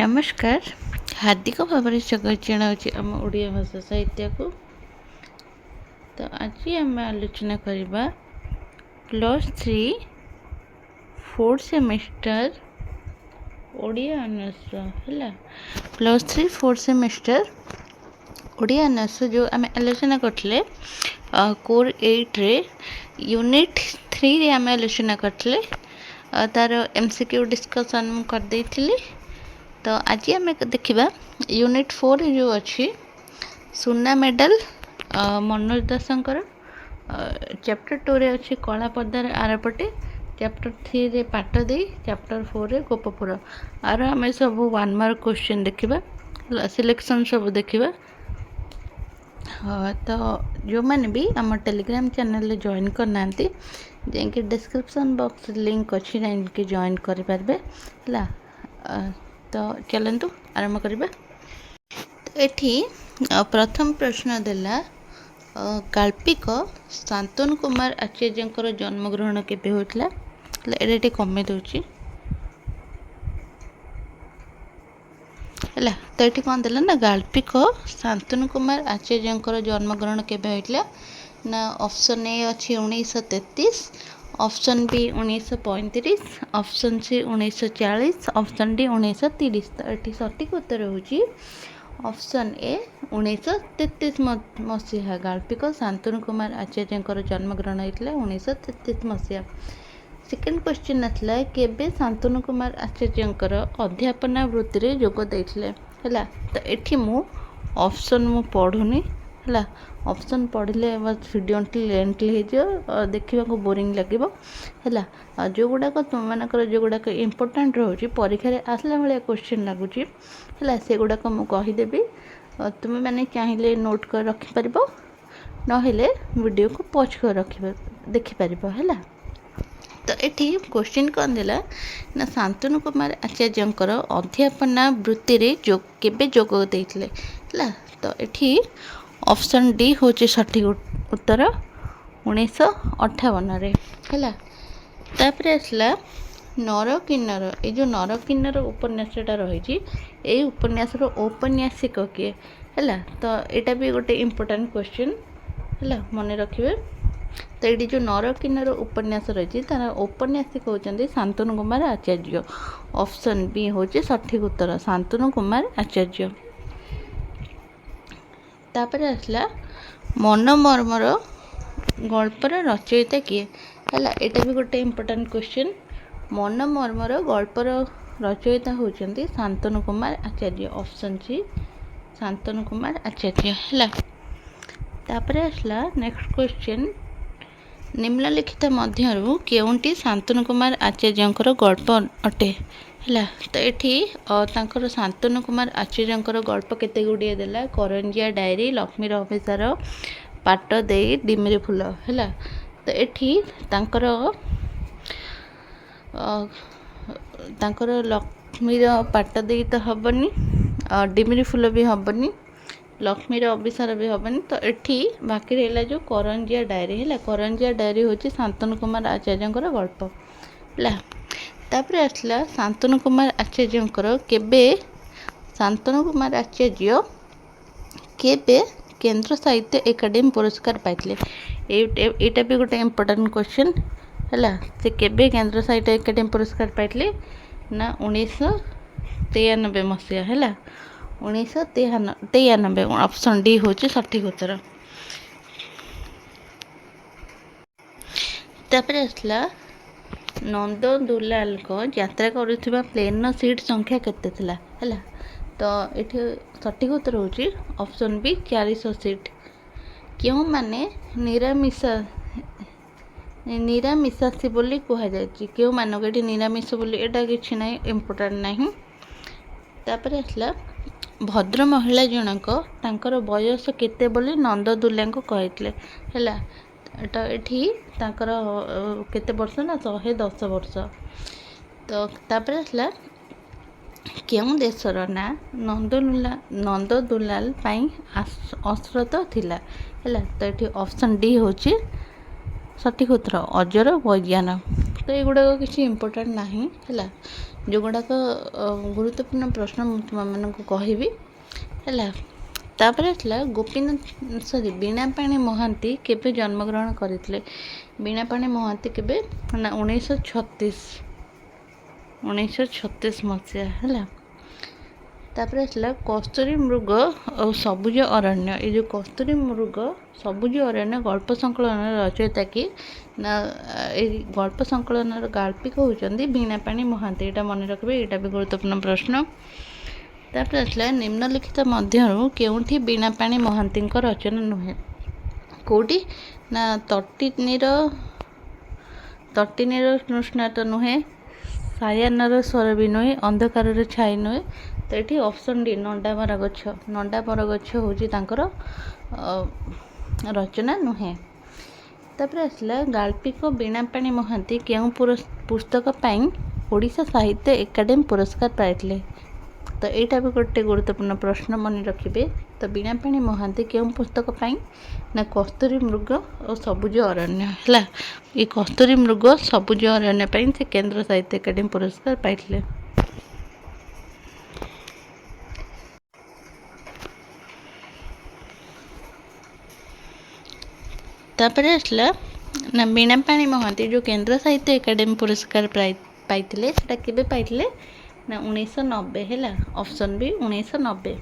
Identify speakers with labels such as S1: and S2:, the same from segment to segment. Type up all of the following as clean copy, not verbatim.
S1: नमस्कार हार्दिक भाव स्वागत जनावि आम ओडिया भाषा साहित्य को। तो आज आम आलोचना करवा +3 4th सेमेस्टर ओडिया ऑनर्स है। +3 4th सेमेस्टर ओडिया ऑनर्स जो आम आलोचना करते कोर 8 रे यूनिट 3 रे आम आलोचना करते तार MCQ डिस्कसन करदे। तो आज आम देखा यूनिट 4 जो अच्छी सुना मेडल मनोज दासंकर चैप्टर 2 रे अच्छी कला पर्दार आरपटे चैप्टर 3 रे पाट दे चैप्टर 4 रे गोपपुर आर आम सब 1 मार्क क्वेश्चन देखा सिलेक्शन सब देखा। तो जो मैंने भी आम टेलीग्राम चैनल जॉइन करना जाकि डिस्क्रिप्शन बॉक्स लिंक अच्छी जाकि जॉइन करें। तो चलतु आरंभ करवा। तो ये प्रथम प्रश्न देला काल्पिक शांतनु कुमार आचार्य जन्मग्रहण केबे होइतला। ये कमे दूची है। तो ये कौन देला ना गाल्पिक शांतनु कुमार आचार्य जन्मग्रहण केबे होइतला ना ऑप्शन ए अच्छी 1933, option B 1935, option C 1940, option D 1930। तो ये सठिक उत्तर होची ऑप्शन ए 1933 मसीहा। गाल्पिक शांतनु कुमार आचार्य जन्मग्रहण होता 1933 मसीहा। सेकेंड क्वेश्चन आसला केबे शांतनु कुमार आचार्य अध्यापना वृत्ति रे जोग देइथिले हैला। तो एठी मु ऑप्शन मु पढ़ुनी है। ऑप्शन पढ़ले बस वीडियो लेंथली हो देखा बोरिंग लगे है। जो गुड़ाक तुम मानकर जो गुड़ाक इम्पोर्टाट रोचे परीक्षा आसला भाया क्वेश्चन लगुच है से गुड़ाक मुझेदेवी तुम्हें मैंने चाहिए नोट कर रखिपर ना वीडियो को पॉज कर देखिपर है। तो ये क्वेश्चन कौन देला ना शांतनु कुमार आचार्य अध्यापना वृत्ति रे केबे जोग देइथिले है। तो ये ऑप्शन डी हूँ सठिक उत्तर 1958 रे है। तापर आसला नर किन्नर ये जो नर किन्नर उपन्यासटा रही ये उपन्यासर औपन्यासिक किए है। तो यहाँ भी गोटे इम्पोर्टाट क्वेश्चन है मन रखिए। तो ये जो नर किन्नर उपन्यास रही तार औपन्यासिक होती शांतनु कुमार आचार्य। ऑप्शन बी हूँ सठिक उत्तर शांतनु कुमार आचार्य। तापर आसला मनमर्मर गल्पर रचयिता किए है। यहाँ भी गोटे इम्पोर्टाट क्वेश्चन मनमर्मर गल्पर रचयिता होती शांतनु कुमार आचार्य। ऑप्शन सी शांतनु कुमार आचार्य है। तापर आसला नेक्स्ट क्वेश्चन निम्नलिखित मध्यरु केउंटी शांतनु कुमार आचार्य गल्प अटे है। तो ये शांतनु कुमार आचार्य गल्प केते गुड़िए देला करंजिया डायरी, लक्ष्मीर अभिसार, पाट दे, डिमिरी फूल है। तो ये लक्ष्मीर पाट दे तो हेनी, डिमिरी फूल भी हेनी, लक्ष्मीर अभिसार भी हेनी। तो ये बाकी रहा जो करंजिया डायरी है। करंजिया डायरी हूँ शांतनु कुमार आचार्य गल्प है। तापर आसला शांतनु कुमार आचार्य केबे शांतनु कुमार आचार्य केबे केंद्र साहित्य एकाडेमी पुरस्कार पाइले। यहाँ भी गोटे इम्पोर्टाट क्वेश्चन है से केबे केंद्र साहित्य एकाडेमी पुरस्कार पाइले ना 1993 मसीहा है। 1993 ऑप्शन डी हूँ सठिक उत्तर। तापर आसला नंद दुलाल को यात्रा करुवा प्लेन सीट संख्या केते थिला है। तो ये सठिक उत्तर होची ऑप्शन बी 400 सीट। क्यों माने निरामिषासी बोली कह जाए क्यों मानक ये निरामिष बोली एटा किसी ना इम्पोर्टाट नहीं। तापर आसला भद्र महिला जनक तांकर बयस केते बोली नंद दुला को कहते है। तो ये केते वर्ष ना 110 वर्ष। तो तापर आसला केउं देशर ना नंद दुलाल अश्रत थिला है। तो ये ऑप्शन डी हूँ सठिक उत्तर अजर वैज्ञान। तो एगुड़ाक किसी इम्पोर्टाट ना है जो गुड़ाक गुरुत्वपूर्ण प्रश्न तुमको कहबी है। तापर आसला गोपीनाथ सॉरी बीणापाणी महांती केबे जन्मग्रहण करते। बीणापाणी महांती केबे ना 1936 मसीहा है। तापर आसला कस्तूरी मृग और सबुज अरण्य। ये जो कस्तूरी मृग सबुज अरण्य गल्प संकलन रचयिता कि ना गल्प संकलन गाल्पिक होती बीणापाणी महांती। यहाँ मन रखिए, यहाँ भी गुरुत्वपूर्ण प्रश्न। तापर आसला निम्नलिखित मध्यरु केउठी बीणापाणी महांती रचना नुहे। कौटी ना तटिनीर तृष्णा तो नुहे, सायानार स्वर भी नुहे, अंधकार छाई नुहे। तो ये ऑप्शन डी नंडामर गछ। नंडामर गछ हूँ रचना नुहे। तापर आसला गाल्पिक बीणापाणी महांती केउं पुस्तक पाई ओडिशा साहित्य एकाडेमी पुरस्कार पाइथिले। तो यहाँ भी गोटे गुरुत्वपूर्ण प्रश्न मन रखिए। तो बीणापाणी महांती केउं पुस्तक पाई ना कस्तूरी मृग और सबुज अरण्य है। ये कस्तूरी मृग सबुज अरण्य पाई से केंद्र साहित्य एकाडेमी पुरस्कार पाइथिले। तापर आसला ना बीणापाणी महांती जो केंद्र साहित्य एकाडेमी पुरस्कार पाइथिले सेटा केबे पाइथिले ना 1990 है। Option B 1990।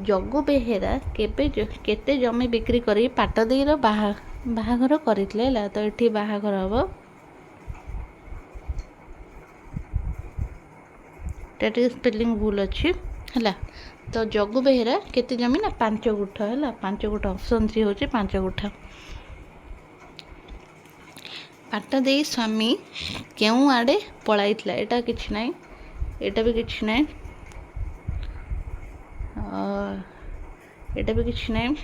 S1: जग्गू बेहेरा केते जमी बिक्री करी पाटदेईर बाहाघर करथिले। तो ये बाहाघर हम स्पेलिंग भूल अच्छी है। तो जग्गू बेहेरा केते जमी ना 5 गुठ है। 5 गुठ ऑप्शन सी हूँ 5 गुठ। पाटदेई स्वामी केउं आड़े पलाइथिला। एटा किछि नाई, एटा भी किछि नाई, एटा भी किछि नाई।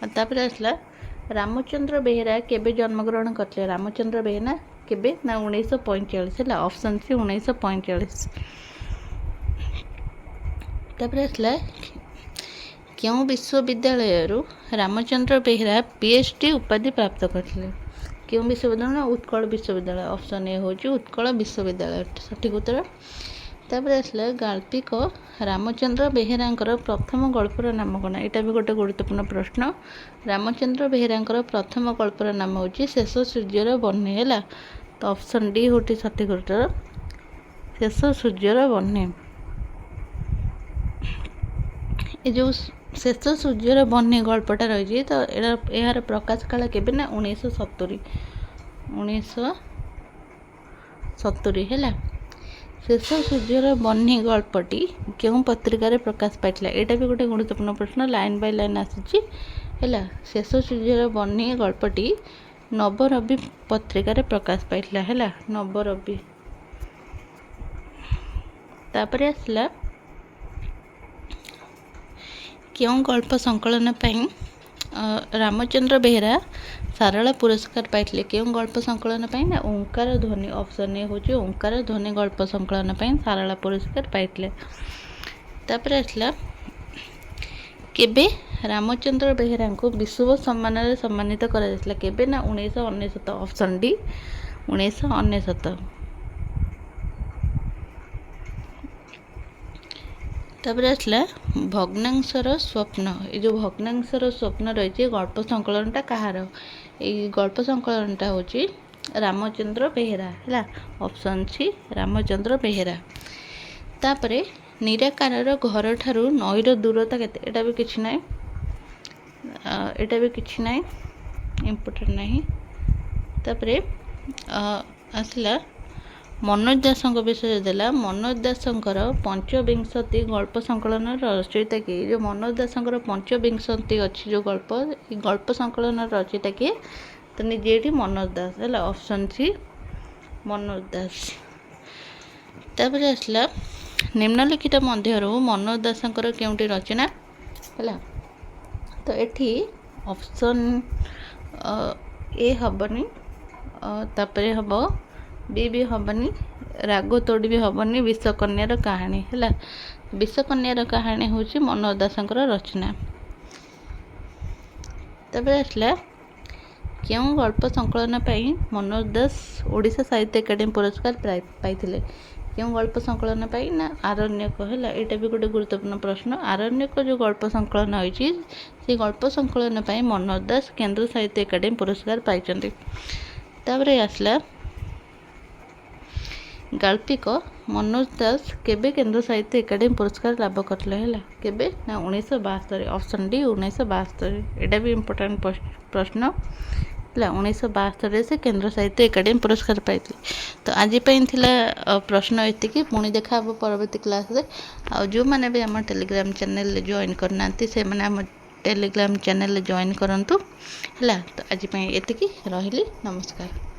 S1: तापर आसला रामचंद्र बेहेरा केबे जन्मग्रहण करथिले। रामचंद्र बेहेरा केबे ना 1945 है। Option C 1945। तापर आसला केउं विश्वविद्यालय रामचंद्र बेहेरा पीएचडी उपाधि प्राप्त करथिले। केउं विश्वविद्यालय ना उत्कल विश्वविद्यालय। ऑप्शन ए हूँ उत्कल विश्वविद्यालय सठिक उत्तर। तापर आसला गाल्पिक रामचंद्र बेहेरांकर प्रथम गल्पर नाम कौन। यहाँ भी गोटे गुरुत्वपूर्ण प्रश्न। रामचंद्र बेहेरांकर प्रथम गल्पर नाम हूँ शेष सूर्यर बन्हे है। तो ऑप्शन डी हूँ सठिक उत्तर, शेष सूर्यर बन्हे। ये जो शेष सूर्यर बन्हे गल्पटा रही तो यार प्रकाश काल केबे ना 1970 है। शेष सूर्यर बन्ही गल्पटी केउं पत्रिकार प्रकाश पाइथिला। यहाँ भी गोटे गुरुत्वपूर्ण प्रश्न, लाइन बाय लाइन आसी है। शेष सूर्यर बन्ही गल्पटी नवरवि पत्रिकार प्रकाश पाइथिला है। नवरवि। तापर आसला केउं गल्प संकलन पाई रामचंद्र बेहेरा सारला पुरस्कार पाइथिले। केउं गल्प संकलन पाई ना ओंकार ध्वनि। ऑप्शन ए हूँ ओंकार ध्वनि गल्प संकलन पाई सारला पुरस्कार पाइथिले। तापर आसला केबे रामचंद्र बेहेरा को विश्व सम्मान सम्मानित करा जायतिला। केबे ना 1999। Option D 1999। तापर आसला भग्नांशर स्वप्न। ये जो भग्नांशर स्वप्न रही गल्प संकलनटा कहार। ये गल्प संकलनटा हूँ रामचंद्र बेहेरा है। Option C Ramchandra Behera. तापर निराकार घर ठारू नईर दूरता केते। एटा भी किछि नाई, एटा भी किछि नाई, इम्पोर्टेंट नहीं। तापर आसला मनोज दासଙ୍କ विषय देला। मनोज दासଙ୍କର पंचविंशति गल्प संकलन रचयिता किए। जो मनोज दासଙ୍କର पंचविंशति अच्छी जो गल्प, ये गल्प संकलन रचयिता किए तो निजे मनोज दास है। ऑप्शन सी मनोज दास। तापर आसला निम्नलिखित मध्यरु मनोज दासଙ୍କର केउंटी रचना है। तो एठी ऑप्शन ए हबनी, तापर हम बी भी हबनी, राग तोड़ी भी हबनी, विषकन्यार कहानी है। विषकन्यार कहानी हूँ मनोज दासଙ୍କର रचना। तापर आसला କେଉଁ ଗଳ୍ପ ସଂକଳନ ପାଇଁ ମନୋଜ ଦାସ ଓଡ଼ିଶା ସାହିତ୍ୟ ଏକାଡେମୀ ପୁରସ୍କାର ପାଇଥିଲେ? କେଉଁ ଗଳ୍ପ ସଂକଳନ ପାଇଁ? ନା ଆରଣ୍ୟକ। ହେଲା, ଏଇଟା ବି ଗୋଟେ ଗୁରୁତ୍ୱପୂର୍ଣ୍ଣ ପ୍ରଶ୍ନ। ଆରଣ୍ୟକ ଯେଉଁ ଗଳ୍ପ ସଂକଳନ ହୋଇଛି ସେଇ ଗଳ୍ପ ସଂକଳନ ପାଇଁ ମନୋଜ ଦାସ କେନ୍ଦ୍ର ସାହିତ୍ୟ ଏକାଡେମୀ ପୁରସ୍କାର ପାଇଛନ୍ତି। ତାପରେ ଆସିଲା ଗାଳ୍ପିକ ମନୋଜ ଦାସ କେବେ କେନ୍ଦ୍ର ସାହିତ୍ୟ ଏକାଡେମୀ ପୁରସ୍କାର ଲାଭ କରିଥିଲେ? ହେଲା, କେବେ? ନା 1972। Option D 1972। ଏଇଟା ବି ଇମ୍ପୋର୍ଟାଣ୍ଟ ପ୍ରଶ୍ନ। ହେଲା, 1972ରେ ସେ କେନ୍ଦ୍ର ସାହିତ୍ୟ ଏକାଡେମୀ ପୁରସ୍କାର ପାଇଥିଲେ। ତ ଆଜି ପାଇଁ ଥିଲା ପ୍ରଶ୍ନ ଏତିକି। ପୁଣି ଦେଖା ହେବ ପରବର୍ତ୍ତୀ କ୍ଲାସ୍ରେ। ଆଉ ଯେଉଁମାନେ ବି ଆମ ଟେଲିଗ୍ରାମ ଚ୍ୟାନେଲରେ ଜଏନ୍ କରିନାହାନ୍ତି ସେମାନେ ଆମ ଟେଲିଗ୍ରାମ ଚ୍ୟାନେଲରେ ଜଏନ୍ କରନ୍ତୁ। ହେଲା, ତ ଆଜି ପାଇଁ ଏତିକି। ରହିଲି, ନମସ୍କାର।